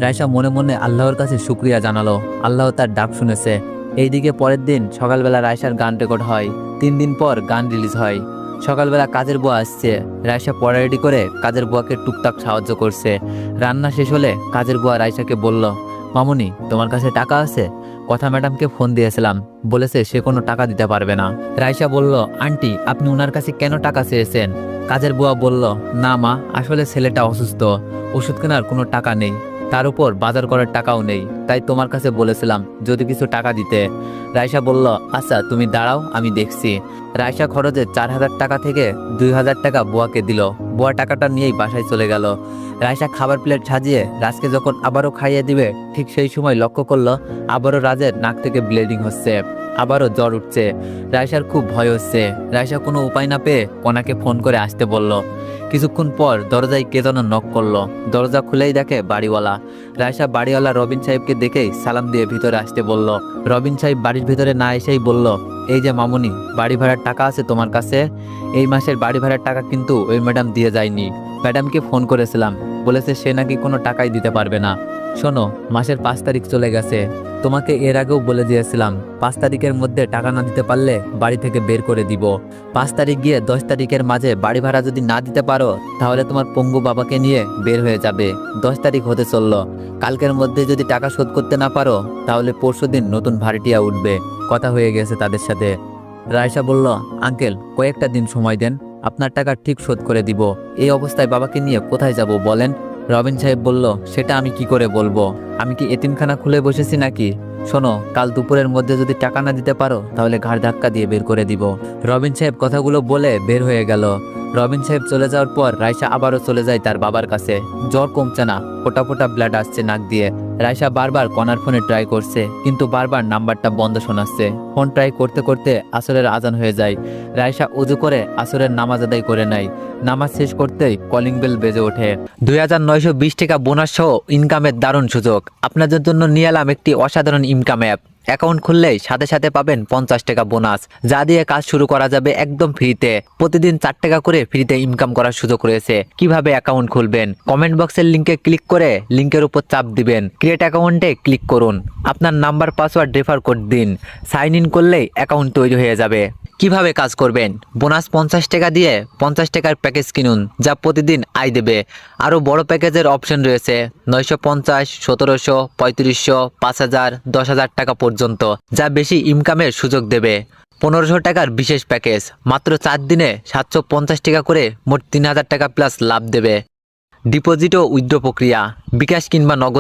রায়শা মনে মনে আল্লাহর কাছে শুকরিয়া জানালো। আল্লাহ তার ডাক শুনেছে। এইদিকে পরের দিন সকালবেলা রায়শার গান রেকর্ড হয়। 3 দিন পর গান রিলিজ হয়। সকালবেলা কাজের বুয়া আসছে। রায়শা পড়া রেডি করে কাজের বুয়াকে টুকটাক সাহায্য করছে। রান্না শেষ হলে কাজের বুয়া রায়শাকে বলল, মামুনি তোমার কাছে টাকা আছে? কথা ম্যাডামকে ফোন দিয়েছিলাম, বলেছে সে কোনো টাকা দিতে পারবে না। রায়শা বলল, আন্টি আপনি ওনার কাছে কেন টাকা চেয়েছেন? কাজের বুয়া বলল, না মা, আসলে ছেলেটা অসুস্থ, ওষুধ কেনার কোনো টাকা নেই, তার উপর বাজার করার টাকাও নেই, তাই তোমার কাছে বলেছিলাম যদি কিছু টাকা দিতে। রায়শা বলল, আচ্ছা তুমি দাঁড়াও, আমি দেখছি। রায়শা খরচে 4,000 টাকা থেকে 2,000 টাকা বুয়াকে দিল। বুয়া টাকাটা নিয়েই বাসায় চলে গেল। রায়শা খাবার প্লেট সাজিয়ে রাজকে যখন আবারও খাইয়ে দিবে, ঠিক সেই সময় লক্ষ্য করলো আবারও রাজের নাক থেকে ব্লিডিং হচ্ছে, আবারও জ্বর উঠছে। রায়শার খুব ভয় হচ্ছে। রায়শা কোনো উপায় না পেয়ে কনাকে ফোন করে আসতে বলল। কিছুক্ষণ পর দরজায় কে যেন নক করলো। দরজা খুলেই দেখে বাড়িওয়ালা। রায়শা বাড়িওয়ালা রবিন সাহেবকে দেখেই সালাম দিয়ে ভিতরে আসতে বলল। রবিন সাহেব বাড়ির ভিতরে না এসেই বলল, এই যে মামুনি, বাড়ি ভাড়ার টাকা আছে তোমার কাছে? এই মাসের বাড়ি ভাড়ার টাকা কিন্তু ওই ম্যাডাম দিয়ে যায়নি। ম্যাডামকে ফোন করেছিলাম, বলেছে সে নাকি কোনো টাকাই দিতে পারবে না। শোনো, মাসের 5 তারিখ চলে গেছে, তোমাকে এর আগেও বলে দিয়েছিলাম 5 তারিখের মধ্যে টাকা না দিতে পারলে বাড়ি থেকে বের করে দিব। 5 তারিখ গিয়ে 10 তারিখের মাঝে বাড়ি ভাড়া যদি না দিতে পারো, তাহলে তোমার পঙ্গু বাবাকে নিয়ে বের হয়ে যাবে। 10 তারিখ হতে চললো, কালকের মধ্যে যদি টাকা শোধ করতে না পারো, তাহলে পরশুদিন নতুন ভাড়াটিয়া উঠবে। কথা হয়ে গেছে তাদের সাথে। রায়শা বলল, আঙ্কেল কয়েকটা দিন সময় দেন, আপনার টাকা ঠিক শোধ করে দিব। এই অবস্থায় বাবাকে নিয়ে কোথায় যাব বলেন? রবিন সাহেব বলল, সেটা আমি কি করে বলবো? আমি কি এতিমখানা খুলে বসেছি নাকি? শোনো, কাল দুপুরের মধ্যে যদি টাকা না দিতে পারো, তাহলে ঘাড় ধাক্কা দিয়ে বের করে দিব। রবিন সাহেব কথাগুলো বলে বের হয়ে গেল। রবিন সাহেব চলে যাওয়ার পর রায়শা আবারও চলে যায় তার বাবার কাছে। জ্বর কমছে না, ফোটা ফোটা ব্লাড আসছে নাক দিয়ে। রায়শা বারবার কনার ফোনে ট্রাই করছে, কিন্তু বারবার নাম্বারটা বন্ধ শোনাচ্ছে। ফোন ট্রাই করতে করতে আসরের আজান হয়ে যায়। রায়শা উজু করে আসরের নামাজ আদায় করে নেয়। নামাজ শেষ করতেই কলিং বেল বেজে ওঠে। 2,920 টাকা বোনাস সহ ইনকামের দারুণ সুযোগ। আপনাদের জন্য নিয়ে এলাম একটি অসাধারণ ইনকাম অ্যাপ। অ্যাকাউন্ট খুললেই সাথে সাথে পাবেন 50 টাকা বোনাস, যা দিয়ে কাজ শুরু করা যাবে একদম ফ্রিতে। প্রতিদিন 4 টাকা করে ফ্রিতে ইনকাম করার সুযোগ রয়েছে। কিভাবে অ্যাকাউন্ট খুলবেন? কমেন্ট বক্সের লিঙ্কে ক্লিক করে লিঙ্কের উপর চাপ দিবেন, ক্রিয়েট অ্যাকাউন্টে ক্লিক করুন, আপনার নাম্বার পাসওয়ার্ড রেফার কোড দিন, সাইন ইন করলেই অ্যাকাউন্ট তৈরি হয়ে যাবে। কিভাবে কাজ করবেন? বোনাস 50 টাকা দিয়ে 50 টাকার প্যাকেজ কিনুন, যা প্রতিদিন আয় দেবে। আরও বড় প্যাকেজের অপশন রয়েছে, 950, 1700, 3500, 5000, 10,000 টাকা পর্যন্ত, যা বেশি ইনকামের সুযোগ দেবে। 1500 টাকার বিশেষ প্যাকেজ, মাত্র 4 দিনে 750 টাকা করে মোট 3,000 টাকা প্লাস লাভ দেবে। ডিপোজিট ও উইথড্র প্রক্রিয়া, বিকাশ কিংবা নগদ